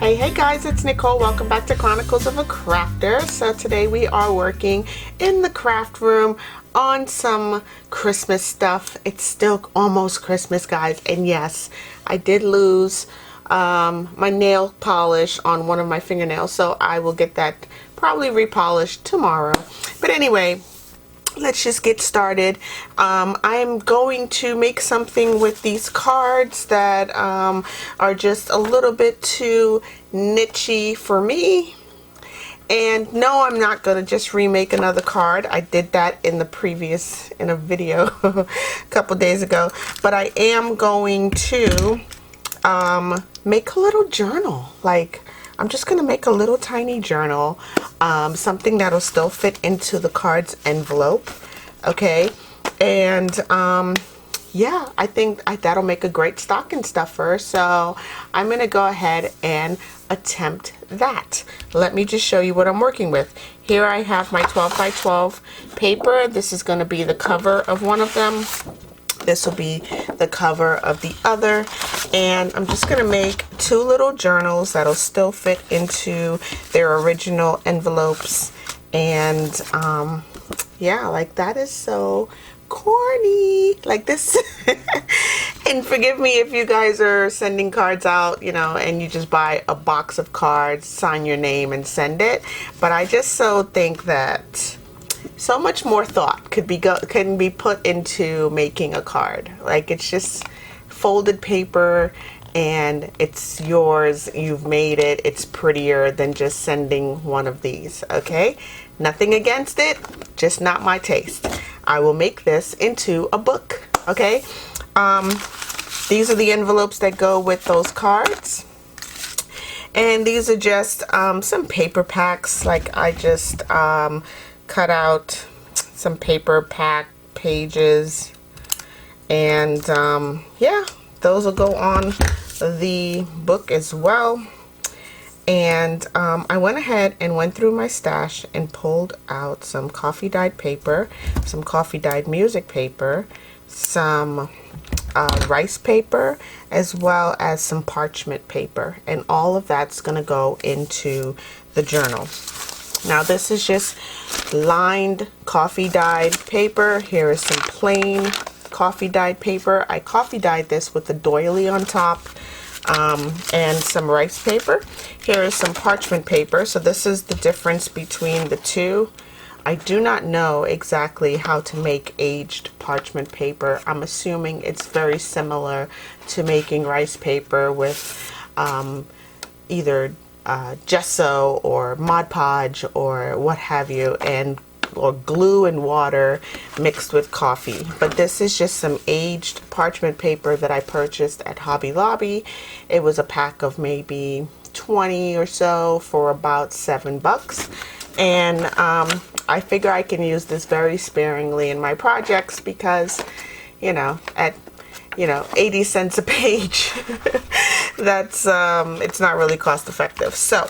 Hey guys, it's Nicole. Welcome back to Chronicles of a Crafter. So today we are working in the craft room on some Christmas stuff. It's still almost Christmas, guys, and yes, I did lose my nail polish on one of my fingernails, so I will get that probably repolished tomorrow. But anyway, let's just get started. I'm going to make something with these cards that are just a little bit too niche-y for me. And no, I'm not going to just remake another card. I did that in a video a couple days ago. But I am going to make a little journal. Like, I'm just going to make a little tiny journal, something that'll still fit into the card's envelope, okay? And yeah, I think that'll make a great stocking stuffer, so I'm going to go ahead and attempt that. Let me just show you what I'm working with. Here I have my 12 by 12 paper. This is going to be the cover of one of them. This will be the cover of the other, and I'm just going to make two little journals that'll still fit into their original envelopes. And yeah, like, that is so corny, like this. And forgive me if you guys are sending cards out, you know, and you just buy a box of cards, sign your name and send it. But I just so think that so much more thought can be put into making a card. Like, it's just folded paper and it's yours, you've made it, it's prettier than just sending one of these, okay? Nothing against it, just not my taste. I will make this into a book, okay? These are the envelopes that go with those cards. And these are just some paper packs. Like, I just cut out some paper pack pages, and yeah, those will go on the book as well. And I went ahead and went through my stash and pulled out some coffee dyed paper, some coffee dyed music paper, some rice paper, as well as some parchment paper, and all of that's going to go into the journal. Now, this is just lined coffee dyed paper. Here is some plain coffee dyed paper. I coffee dyed this with the doily on top, and some rice paper. Here is some parchment paper. So this is the difference between the two. I do not know exactly how to make aged parchment paper. I'm assuming it's very similar to making rice paper with either gesso or Mod Podge or what have you, or glue and water mixed with coffee. But this is just some aged parchment paper that I purchased at Hobby Lobby. It was a pack of maybe 20 or so for about $7. And I figure I can use this very sparingly in my projects because, you know, at 80 cents a page, that's it's not really cost effective. So,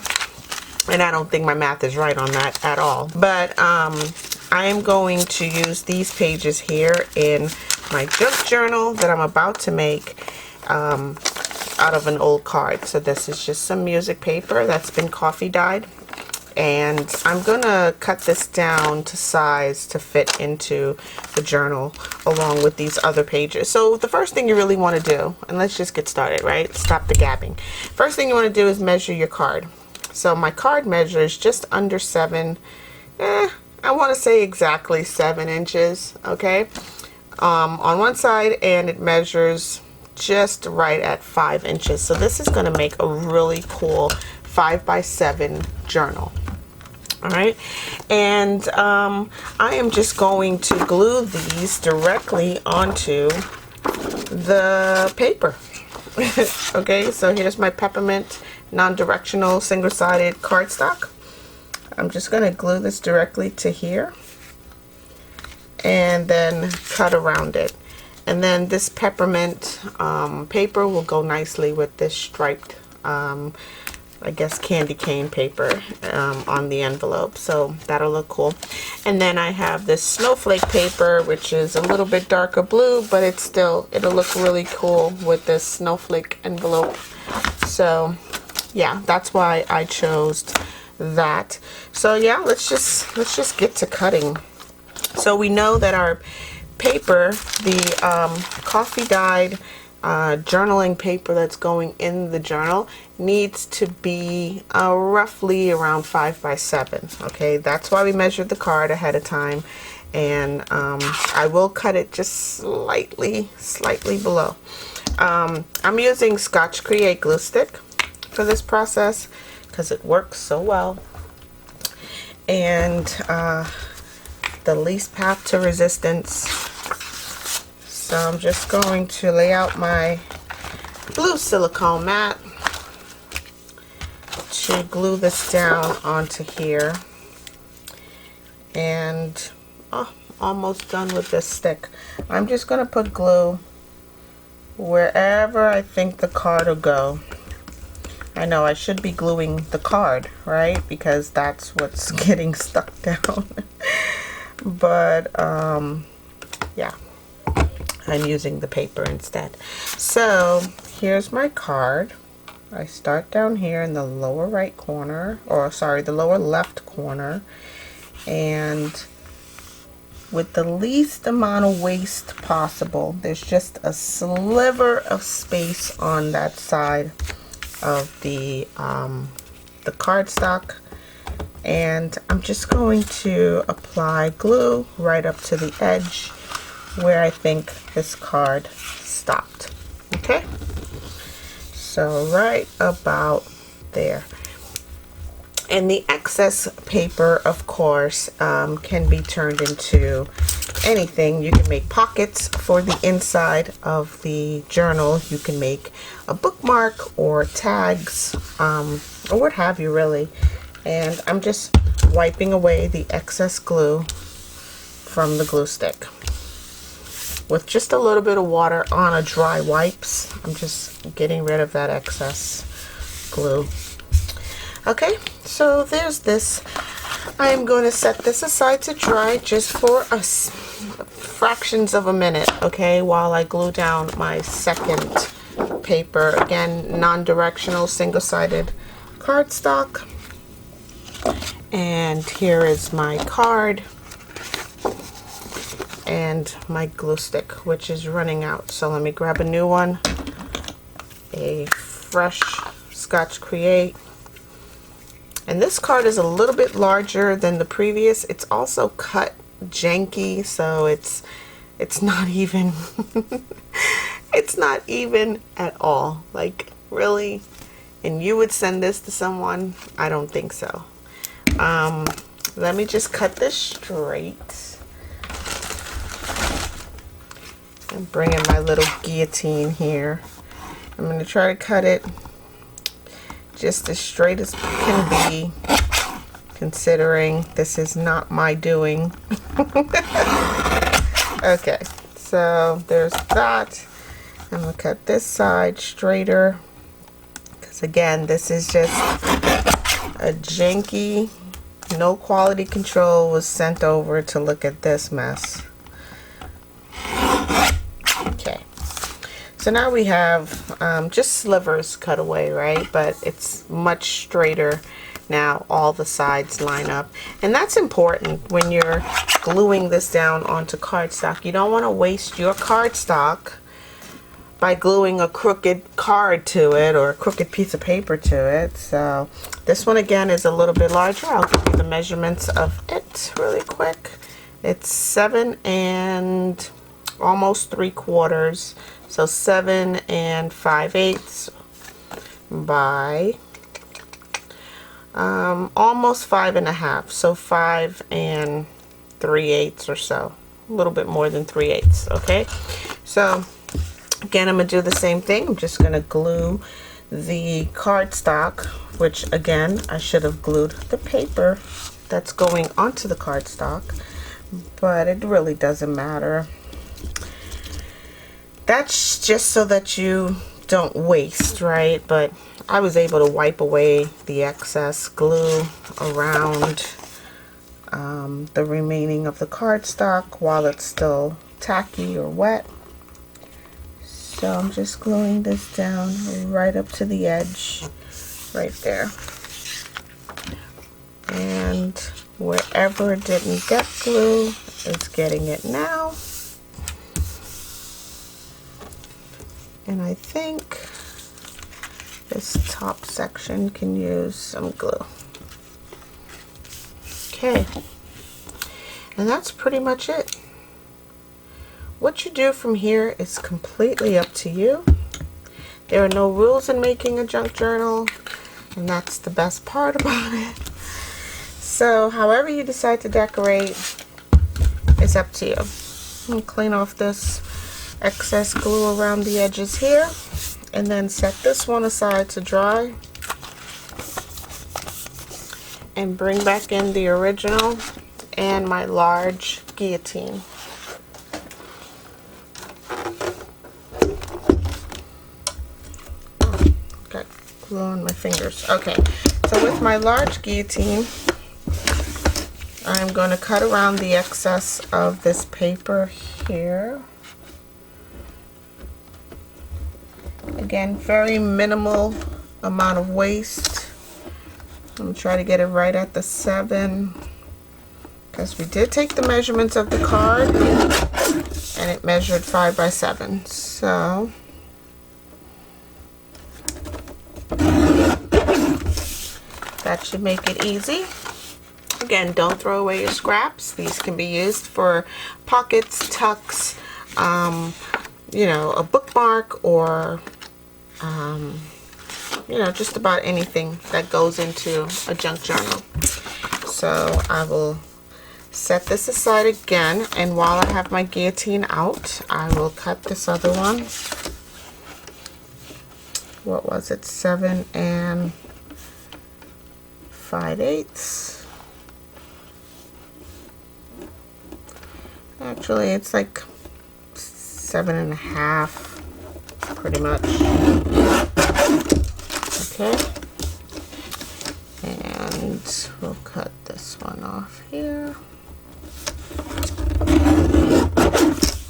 and I don't think my math is right on that at all. But I am going to use these pages here in my junk journal that I'm about to make out of an old card. So this is just some music paper that's been coffee dyed. And I'm going to cut this down to size to fit into the journal along with these other pages. So the first thing you really want to do, and let's just get started, right? Stop the gabbing. First thing you want to do is measure your card. So my card measure is just under 7, I want to say exactly 7 inches, okay? On one side, and it measures just right at 5 inches. So this is going to make a really cool 5x7 journal. All right, and I am just going to glue these directly onto the paper. Okay, so here's my peppermint non-directional single-sided cardstock. I'm just going to glue this directly to here and then cut around it. And then this peppermint paper will go nicely with this striped I guess candy cane paper on the envelope, so that'll look cool. And then I have this snowflake paper, which is a little bit darker blue, but it'll look really cool with this snowflake envelope. So yeah, that's why I chose that. So yeah, let's just get to cutting. So we know that our paper, the coffee dyed journaling paper that's going in the journal, needs to be roughly around 5 by 7. Okay, that's why we measured the card ahead of time, and I will cut it just slightly below. I'm using Scotch Create glue stick for this process because it works so well, and the least path to resistance. So I'm just going to lay out my blue silicone mat to glue this down onto here, and almost done with this stick. I'm just going to put glue wherever I think the card will go. I know I should be gluing the card, right? Because that's what's getting stuck down. But yeah, I'm using the paper instead. So here's my card. I start down here in the lower right corner, or sorry, the lower left corner, and with the least amount of waste possible. There's just a sliver of space on that side of the cardstock, and I'm just going to apply glue right up to the edge where I think this card stopped. Okay, so right about there. And the excess paper, of course, can be turned into anything. You can make pockets for the inside of the journal. You can make a bookmark or tags, or what have you, really. And I'm just wiping away the excess glue from the glue stick with just a little bit of water on a dry wipes. I'm just getting rid of that excess glue. Okay, so there's this. I am going to set this aside to dry just for fractions of a minute, okay, while I glue down my second paper. Again, non-directional, single-sided cardstock. And here is my card and my glue stick, which is running out. So let me grab a new one, a fresh Scotch Create. And this card is a little bit larger than the previous. It's also cut janky, so it's not even it's not even at all. Like, really? And you would send this to someone? I don't think so. Let me just cut this straight and bring in my little guillotine here. I'm going to try to cut it just as straight as can be, considering this is not my doing. Okay, so there's that. I'm going to cut this side straighter, because again, this is just a janky, no quality control was sent over to look at this mess. Okay, so now we have just slivers cut away, right? But it's much straighter now. All the sides line up, and that's important when you're gluing this down onto cardstock. You don't want to waste your cardstock by gluing a crooked card to it or a crooked piece of paper to it. So this one again is a little bit larger. I'll give you the measurements of it really quick. It's 7 and almost 3/4, so 7 5/8 by almost 5.5, so 5 3/8 or so, a little bit more than 3/8. Okay, so again, I'm going to do the same thing. I'm just going to glue the cardstock, which again, I should have glued the paper that's going onto the cardstock, but it really doesn't matter. That's just so that you don't waste, right? But I was able to wipe away the excess glue around the remaining of the cardstock while it's still tacky or wet. So I'm just gluing this down right up to the edge, right there. And wherever it didn't get glue, it's getting it now. And I think this top section can use some glue. Okay, and that's pretty much it. What you do from here is completely up to you. There are no rules in making a junk journal, and that's the best part about it. So however you decide to decorate is up to you. I'll clean off this excess glue around the edges here, and then set this one aside to dry, and bring back in the original and my large guillotine. Got glue on my fingers. Okay, so with my large guillotine, I'm going to cut around the excess of this paper here. Again, very minimal amount of waste. I'm going to try to get it right at the 7, because we did take the measurements of the card and it measured 5 by 7. So that should make it easy. Again, don't throw away your scraps. These can be used for pockets, tucks, you know, a bookmark, or you know, just about anything that goes into a junk journal. So I will set this aside again, and while I have my guillotine out, I will cut this other one. What was it? 7 5/8. Actually, it's like 7.5, pretty much. Okay, and we'll cut this one off here.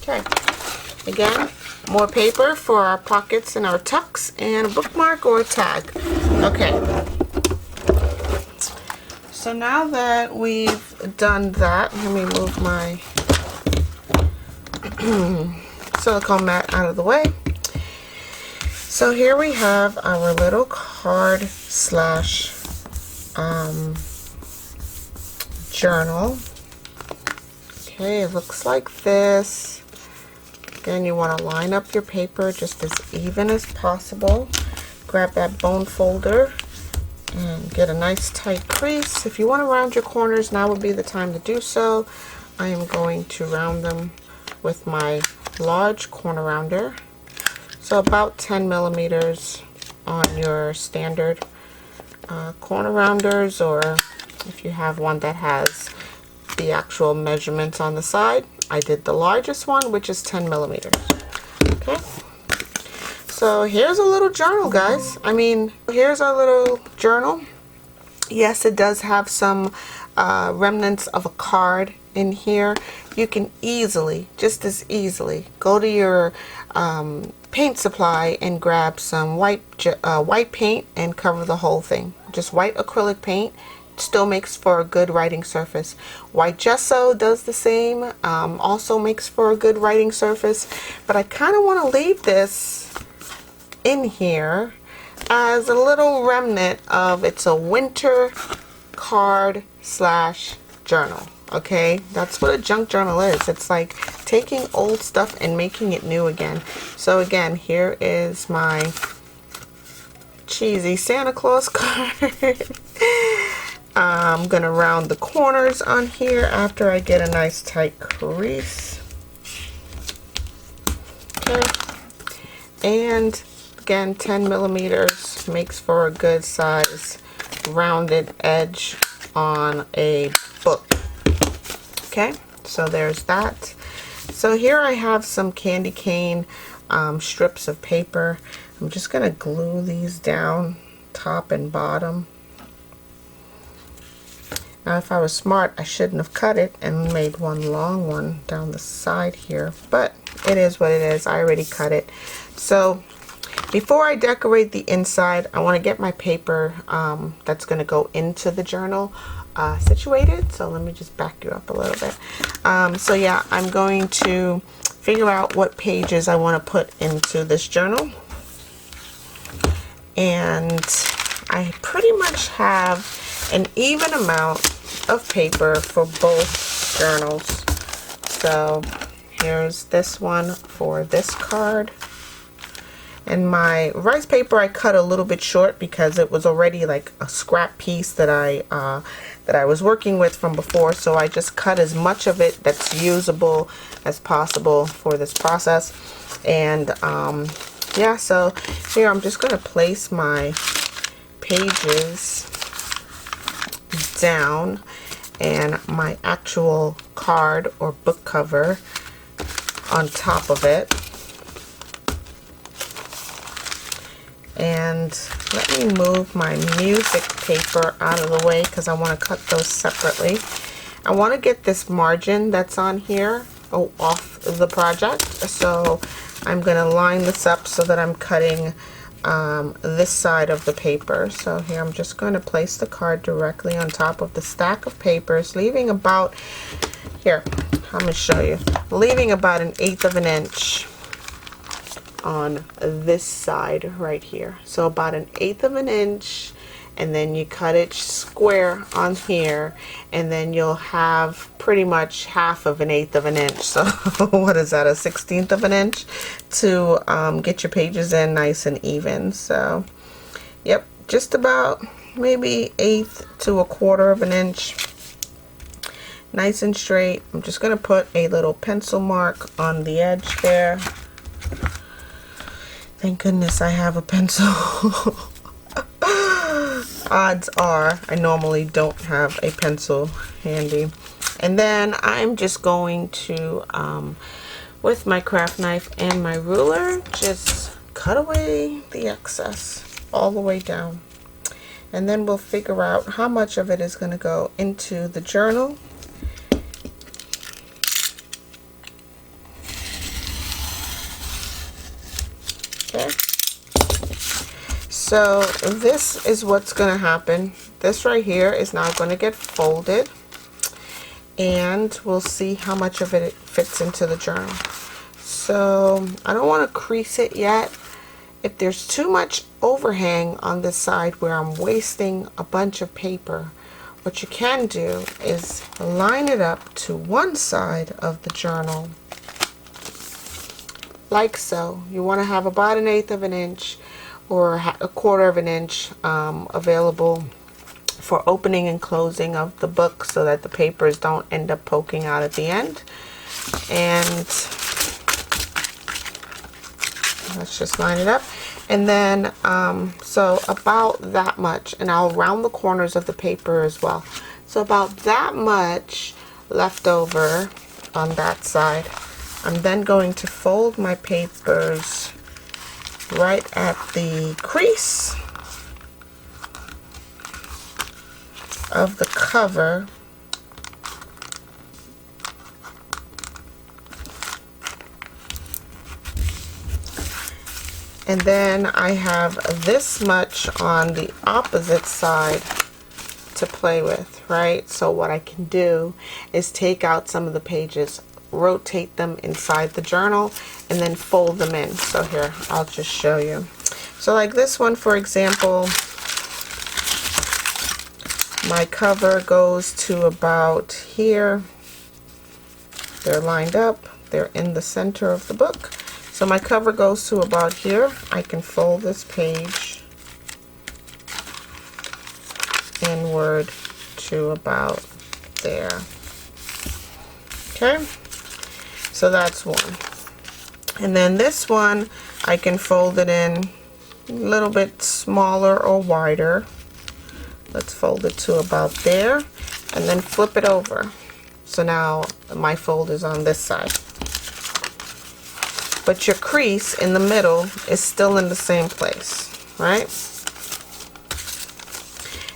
Okay, again, more paper for our pockets and our tucks, and a bookmark or a tag. Okay, so now that we've done that, let me move my silicone mat out of the way. So here we have our little card slash journal. Okay, it looks like this. Again, you want to line up your paper just as even as possible. Grab that bone folder and get a nice tight crease. If you want to round your corners, now would be the time to do so. I am going to round them with my large corner rounder. So about 10 millimeters on your standard corner rounders, or if you have one that has the actual measurements on the side. I did the largest one, which is 10 millimeters. Okay, so here's a little journal, guys. I mean, here's our little journal. Yes, it does have some remnants of a card in here. You can easily, just as easily, go to your paint supply and grab some white paint and cover the whole thing. Just white acrylic paint. Still makes for a good writing surface. White gesso does the same, also makes for a good writing surface, but I kind of want to leave this in here as a little remnant of, it's a winter card slash journal. Okay, that's what a junk journal is. It's like taking old stuff and making it new again. So again, here is my cheesy Santa Claus card. I'm gonna round the corners on here after I get a nice tight crease. Okay, and again, 10 millimeters makes for a good size rounded edge on a book. Okay, so there's that. So here I have some candy cane strips of paper. I'm just gonna glue these down, top and bottom. Now, if I was smart, I shouldn't have cut it and made one long one down the side here, but it is what it is. I already cut it. So Before I decorate the inside, I want to get my paper that's going to go into the journal situated. So let me just back you up a little bit. So yeah, I'm going to figure out what pages I want to put into this journal. And I pretty much have an even amount of paper for both journals. So here's this one for this card. And my rice paper I cut a little bit short because it was already like a scrap piece that I was working with from before. So I just cut as much of it that's usable as possible for this process. And yeah, so here I'm just going to place my pages down and my actual card or book cover on top of it. And let me move my music paper out of the way because I want to cut those separately. I want to get this margin that's on here off the project. So I'm going to line this up so that I'm cutting this side of the paper. So here I'm just going to place the card directly on top of the stack of papers, leaving about, here, I'm going to show you, leaving about 1/8 of an inch on this side right here. So about 1/8 of an inch, and then you cut it square on here, and then you'll have pretty much 1/2 of 1/8 of an inch. So what is that, 1/16 of an inch to get your pages in nice and even. So yep, just about maybe 1/8 to 1/4 of an inch, nice and straight. I'm just gonna put a little pencil mark on the edge there. Thank goodness I have a pencil. Odds are I normally don't have a pencil handy. And then I'm just going to, with my craft knife and my ruler, just cut away the excess all the way down. And then we'll figure out how much of it is going to go into the journal. Okay. So this is what's going to happen. This right here is now going to get folded, and we'll see how much of it fits into the journal. So I don't want to crease it yet. If there's too much overhang on this side where I'm wasting a bunch of paper, what you can do is line it up to one side of the journal like so. You want to have about 1/8 of an inch or 1/4 of an inch available for opening and closing of the book so that the papers don't end up poking out at the end. And let's just line it up. And then so about that much, and I'll round the corners of the paper as well. So about that much left over on that side. I'm then going to fold my papers right at the crease of the cover. And then I have this much on the opposite side to play with, right? So what I can do is take out some of the pages, rotate them inside the journal, and then fold them in. So here, I'll just show you. So like this one, for example, my cover goes to about here. They're lined up. They're in the center of the book. So my cover goes to about here. I can fold this page inward to about there. Okay, so that's one. And then this one, I can fold it in a little bit smaller or wider. Let's fold it to about there and then flip it over. So now my fold is on this side. But your crease in the middle is still in the same place, right?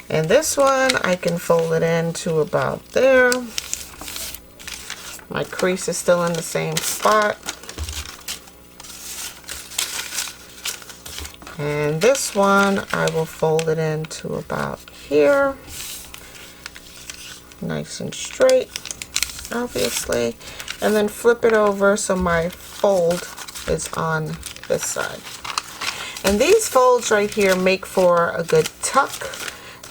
And this one, I can fold it in to about there. My crease is still in the same spot. And this one, I will fold it into about here. Nice and straight, obviously. And then flip it over so my fold is on this side. And these folds right here make for a good tuck.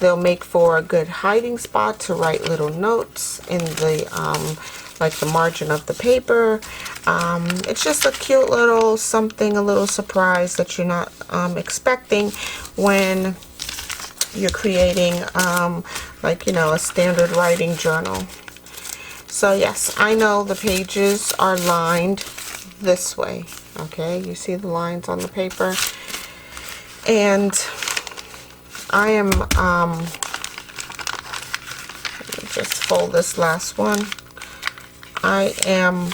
They'll make for a good hiding spot to write little notes in the like the margin of the paper. It's just a cute little something, a little surprise that you're not expecting when you're creating like, you know, a standard writing journal. So yes, I know the pages are lined this way. Okay, you see the lines on the paper, and I am let me just fold this last one. I am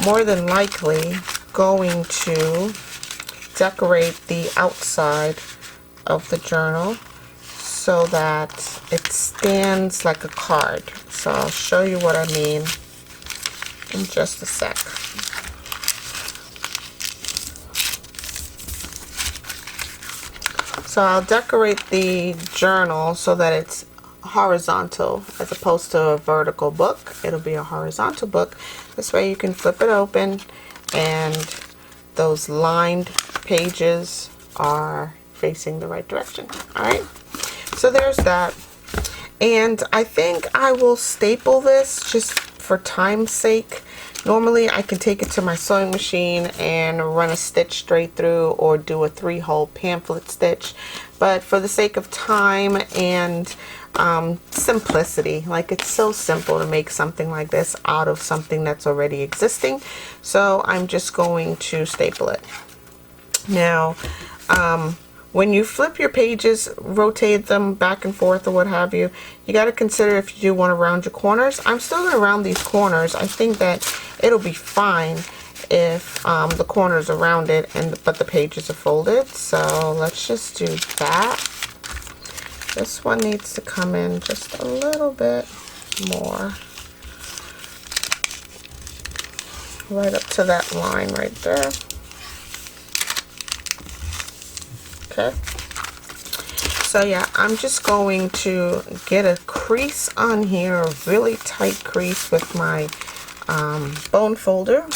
more than likely going to decorate the outside of the journal so that it stands like a card. So I'll show you what I mean in just a sec. So I'll decorate the journal so that it's horizontal as opposed to a vertical book. It'll be a horizontal book. This way you can flip it open and those lined pages are facing the right direction. Alright, so there's that. And I think I will staple this just for time's sake. Normally I can take it to my sewing machine and run a stitch straight through or do a 3-hole pamphlet stitch, but for the sake of time and simplicity, like it's so simple to make something like this out of something that's already existing, so I'm just going to staple it. Now when you flip your pages, rotate them back and forth or what have you, you got to consider if you do want to round your corners. I'm still going to round these corners. I think that it'll be fine if the corners are rounded but the pages are folded. So let's just do that. This one needs to come in just a little bit more. Right up to that line right there. Okay, so yeah, I'm just going to get a crease on here, a really tight crease with my bone folder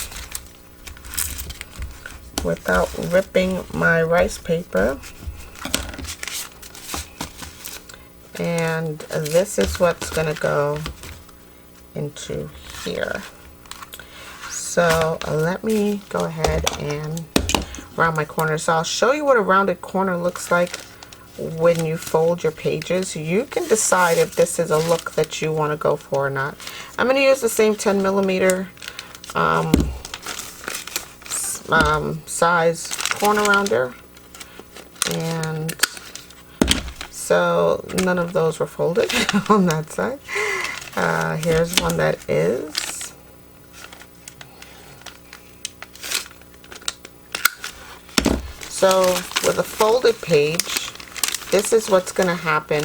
without ripping my rice paper. And this is what's going to go into here. So let me go ahead and round my corners. So I'll show you what a rounded corner looks like when you fold your pages. You can decide if this is a look that you want to go for or not. I'm going to use the same 10mm size corner rounder, and so none of those were folded on that side. Here's one that is. So with a folded page, this is what's going to happen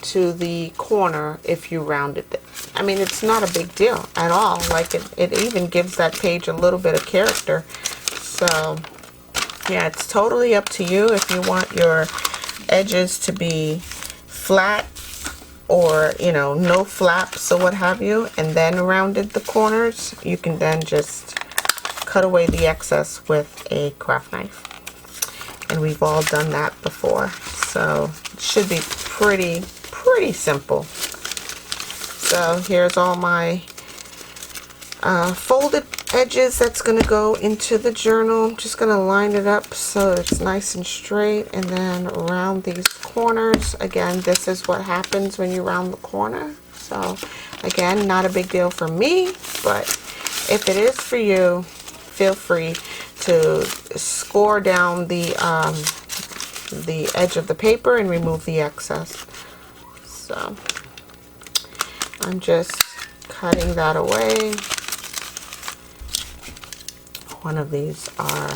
to the corner if you rounded it. I mean, it's not a big deal at all. Like it even gives that page a little bit of character. So yeah, it's totally up to you if you want your edges to be flat or, you know, no flaps or what have you, and then rounded the corners. You can then just cut away the excess with a craft knife. And we've all done that before, so it should be pretty simple. So here's all my folded edges that's going to go into the journal. I'm just going to line it up so it's nice and straight, and then round these corners. Again, this is what happens when you round the corner. So again, not a big deal for me, but if it is for you, feel free to score down the edge of the paper and remove the excess. So I'm just cutting that away. One of these are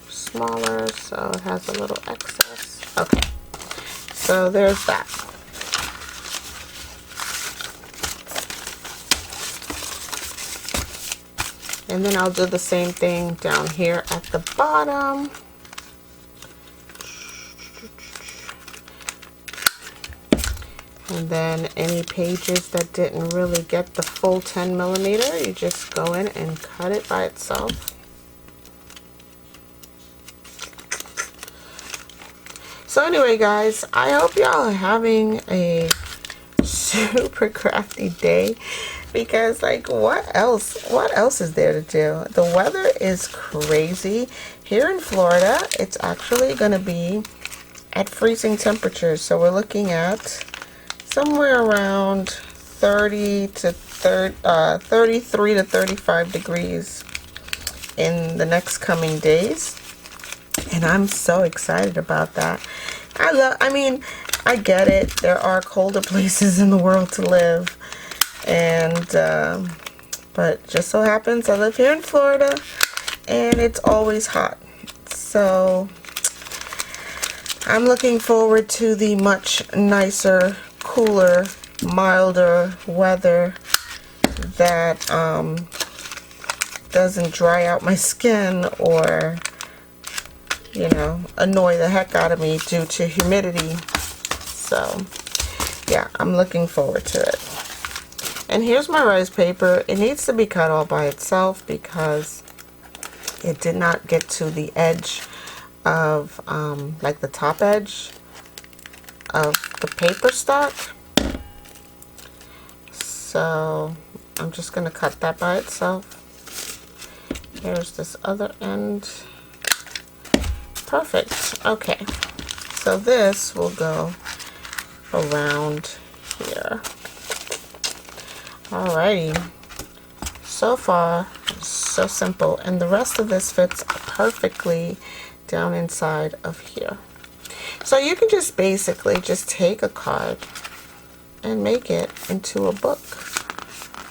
smaller, so it has a little excess. Okay, so there's that. And then I'll do the same thing down here at the bottom. And then any pages that didn't really get the full 10 millimeter, you just go in and cut it by itself. So anyway, guys, I hope y'all are having a super crafty day, because like what else is there to do? The weather is crazy. Here in Florida, it's actually going to be at freezing temperatures. So we're looking at somewhere around 33 to 35 degrees in the next coming days. And I'm so excited about that. I mean, I get it. There are colder places in the world to live. And, but just so happens I live here in Florida and it's always hot. So I'm looking forward to the much nicer, cooler, milder weather that doesn't dry out my skin or, you know, annoy the heck out of me due to humidity. So yeah, I'm looking forward to it. And here's my rice paper. It needs to be cut all by itself because it did not get to the edge of like the top edge of the paper stock. So I'm just gonna cut that by itself. Here's this other end. Perfect. Okay, so this will go around here. Alrighty, so far so simple, and the rest of this fits perfectly down inside of here. So you can just basically just take a card and make it into a book,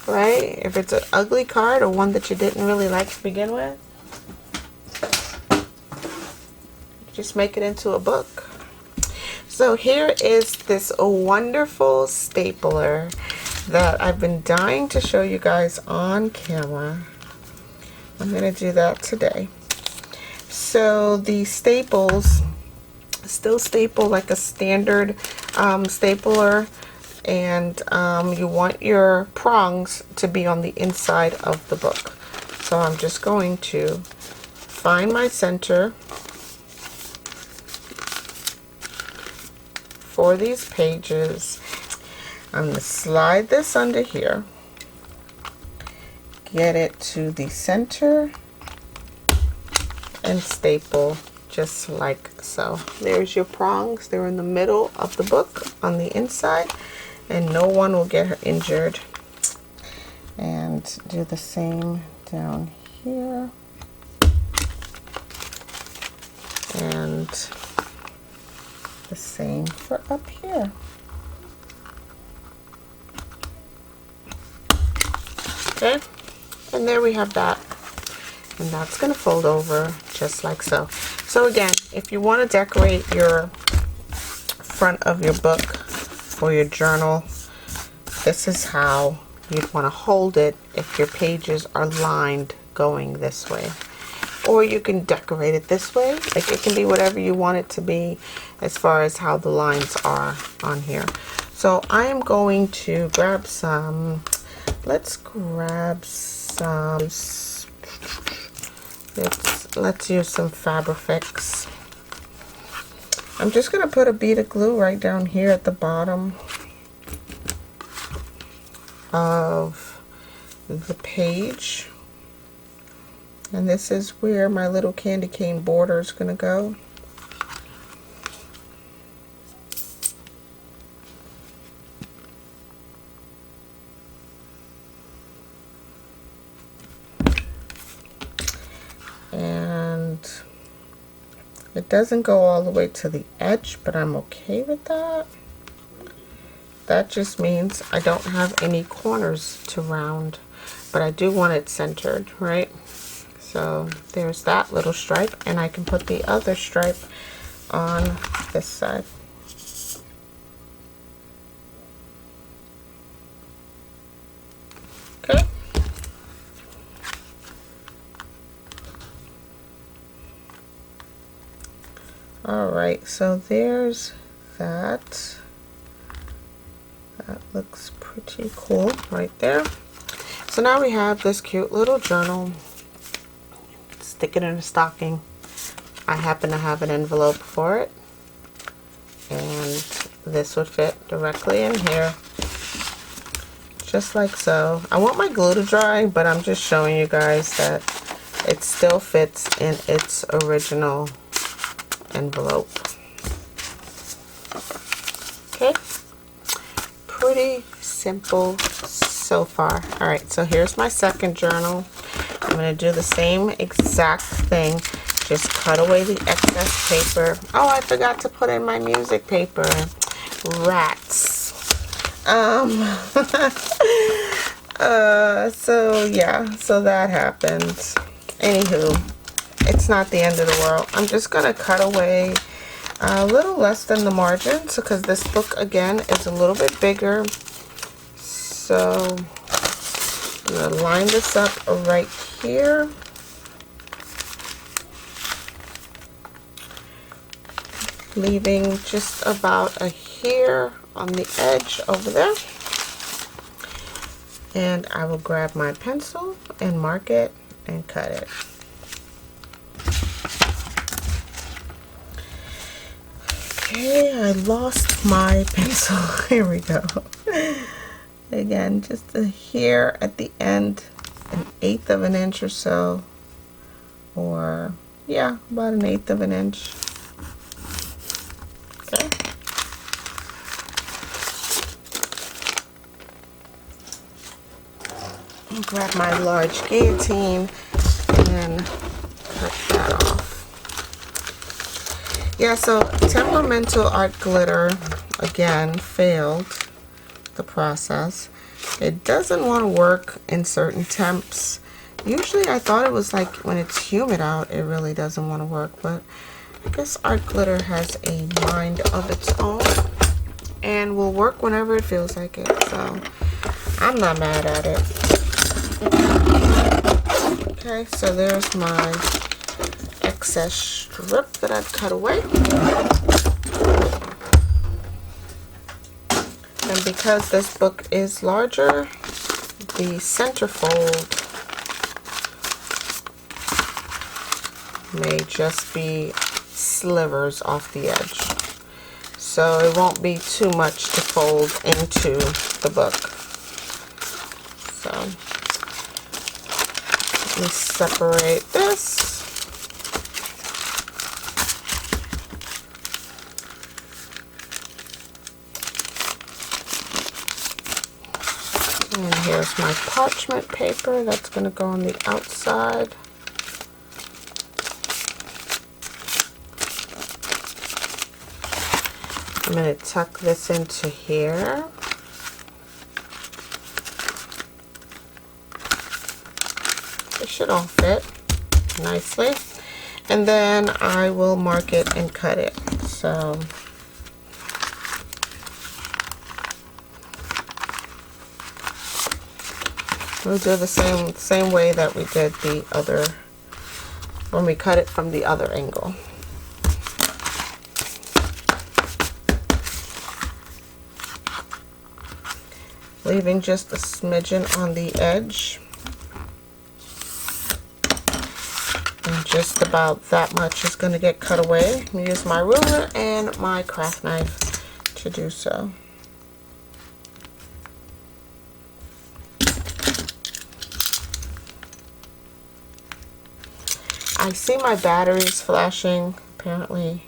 right? If it's an ugly card or one that you didn't really like to begin with, just make it into a book. So here is this wonderful stapler that I've been dying to show you guys on camera. I'm going to do that today. So the staples still staple like a standard stapler, and you want your prongs to be on the inside of the book. So I'm just going to find my center for these pages. I'm going to slide this under here, get it to the center, and staple just like so. There's your prongs. They're in the middle of the book on the inside, and no one will get injured. And do the same down here. And the same for up here. Okay, and there we have that, and that's going to fold over just like so. So again, if you want to decorate your front of your book or your journal, this is how you'd want to hold it if your pages are lined going this way. Or you can decorate it this way. Like, it can be whatever you want it to be as far as how the lines are on here. So I am going to grab some, let's grab some, let's use some Fabrifix. I'm just going to put a bead of glue right down here at the bottom of the page. And this is where my little candy cane border is going to go. And it doesn't go all the way to the edge, but I'm okay with that. That just means I don't have any corners to round, but I do want it centered, right? So there's that little stripe, and I can put the other stripe on this side. Okay. All right, so there's that. That looks pretty cool right there. So now we have this cute little journal. Stick it in a stocking. I happen to have an envelope for it, and this would fit directly in here, just like so. I want my glue to dry, but I'm just showing you guys that it still fits in its original envelope. Okay, pretty simple so far. All right, so here's my second journal. I'm going to do the same exact thing, just cut away the excess paper. Oh, I forgot to put in my music paper. Rats. So yeah, so that happened. Anywho, it's not the end of the world. I'm just going to cut away a little less than the margins because this book again is a little bit bigger. So I'm going to line this up right here. Leaving just about a hair on the edge over there. And I will grab my pencil and mark it and cut it. Okay, I lost my pencil. Here we go. Again, just a hair at the end, 1/8 of an inch or so, or yeah, about 1/8 of an inch. Okay. I'll grab my large guillotine and cut that off. Yeah, so temperamental art glitter again failed the process. It doesn't want to work in certain temps. Usually I thought it was like when it's humid out it really doesn't want to work, but I guess art glitter has a mind of its own and will work whenever it feels like it, so I'm not mad at it. Okay, so there's my excess strip that I've cut away. And because this book is larger, the centerfold may just be slivers off the edge. So it won't be too much to fold into the book. So let me separate this. And here's my parchment paper that's going to go on the outside. I'm going to tuck this into here. It should all fit nicely. And then I will mark it and cut it. So we'll do the same way that we did the other, when we cut it from the other angle. Leaving just a smidgen on the edge. And just about that much is going to get cut away. I'm going to use my ruler and my craft knife to do so. I see my batteries flashing. Apparently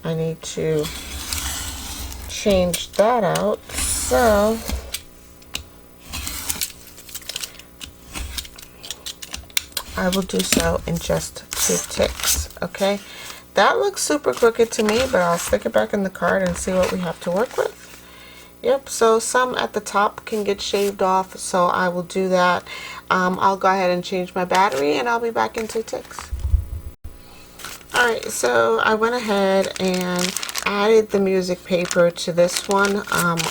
I need to change that out. So I will do so in just 2 ticks. Okay, that looks super crooked to me, but I'll stick it back in the card and see what we have to work with. Yep, so some at the top can get shaved off, so I will do that. I'll go ahead and change my battery and I'll be back in 2 ticks. Alright, so I went ahead and added the music paper to this one,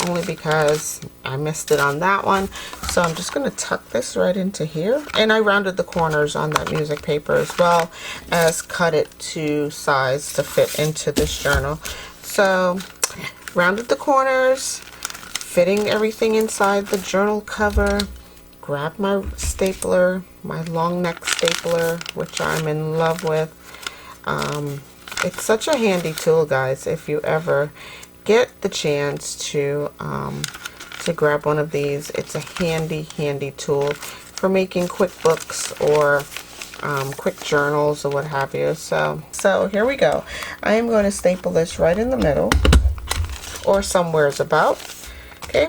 only because I missed it on that one. So I'm just going to tuck this right into here. And I rounded the corners on that music paper as well as cut it to size to fit into this journal. So rounded the corners, fitting everything inside the journal cover. Grab my stapler, my long neck stapler, which I'm in love with. It's such a handy tool, guys. If you ever get the chance to grab one of these, it's a handy tool for making quick books or quick journals or what have you. So here we go. I am going to staple this right in the middle or somewheres about. Okay,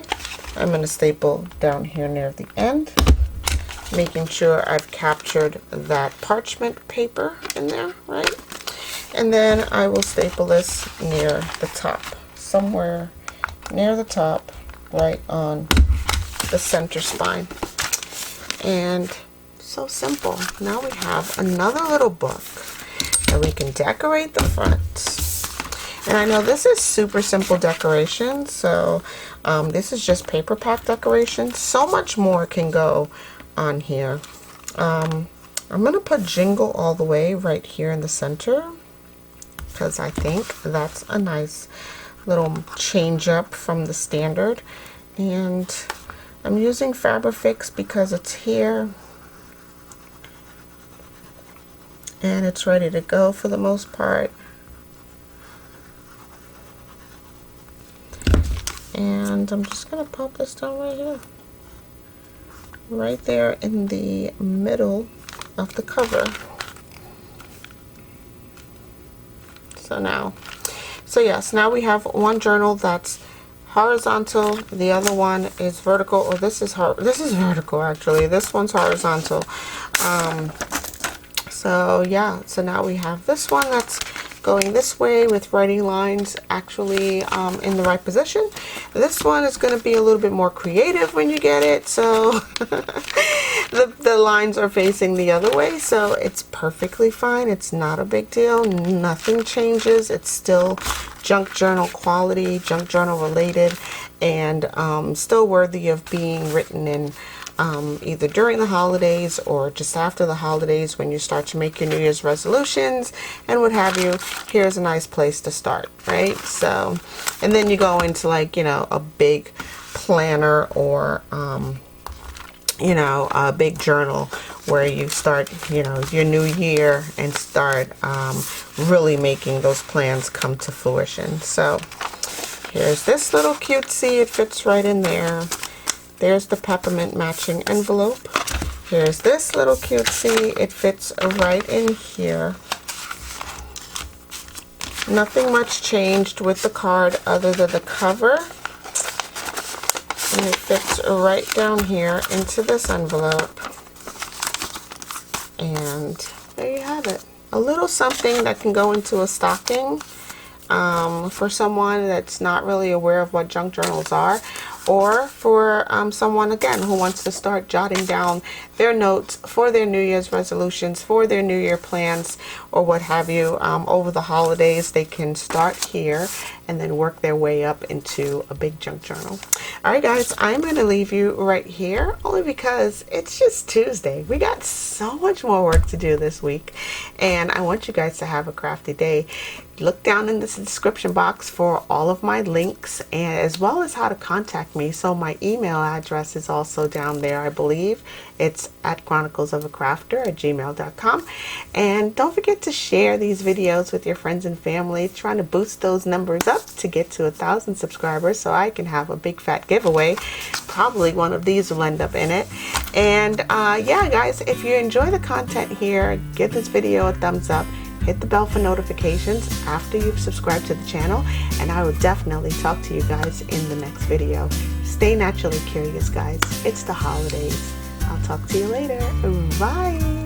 I'm going to staple down here near the end, making sure I've captured that parchment paper in there, right? And then I will staple this near the top, somewhere near the top, right on the center spine. And so simple. Now we have another little book that we can decorate the front. And I know this is super simple decoration, so this is just paper pack decoration. So much more can go on here. I'm gonna put Jingle All the Way right here in the center, because I think that's a nice little change up from the standard. And I'm using Fabrifix because it's here and it's ready to go for the most part. And I'm just gonna pop this down right here, right there in the middle of the cover. So yes, now we have one journal that's horizontal, the other one is vertical, or this is vertical actually. This one's horizontal. So yeah, so now we have this one that's going this way with writing lines actually in the right position. This one is going to be a little bit more creative when you get it, so the lines are facing the other way, so it's perfectly fine. It's not a big deal. Nothing changes. It's still junk journal quality, junk journal related, and still worthy of being written in either during the holidays or just after the holidays when you start to make your New Year's resolutions and what have you. Here's a nice place to start, right? So, and then you go into, like, you know, a big planner or you know, a big journal where you start, you know, your new year and start really making those plans come to fruition. So here's this little cutesy. It fits right in there. There's the peppermint matching envelope. Here's this little cutesy. It fits right in here. Nothing much changed with the card other than the cover. And it fits right down here into this envelope. And there you have it. A little something that can go into a stocking for someone that's not really aware of what junk journals are, or for someone, again, who wants to start jotting down their notes for their New Year's resolutions, for their New Year plans, or what have you. Over the holidays, they can start here and then work their way up into a big junk journal. All right, guys, I'm going to leave you right here, only because it's just Tuesday. We got so much more work to do this week, and I want you guys to have a crafty day. Look down in the description box for all of my links, and as well as how to contact me. So my email address is also down there, I believe. It's at chroniclesofaCrafter@gmail.com. And don't forget to share these videos with your friends and family, trying to boost those numbers up to get to 1,000 subscribers so I can have a big fat giveaway. Probably one of these will end up in it. And yeah, guys, if you enjoy the content here, give this video a thumbs up. Hit the bell for notifications after you've subscribed to the channel, and I will definitely talk to you guys in the next video. Stay naturally curious, guys. It's the holidays. I'll talk to you later. Bye.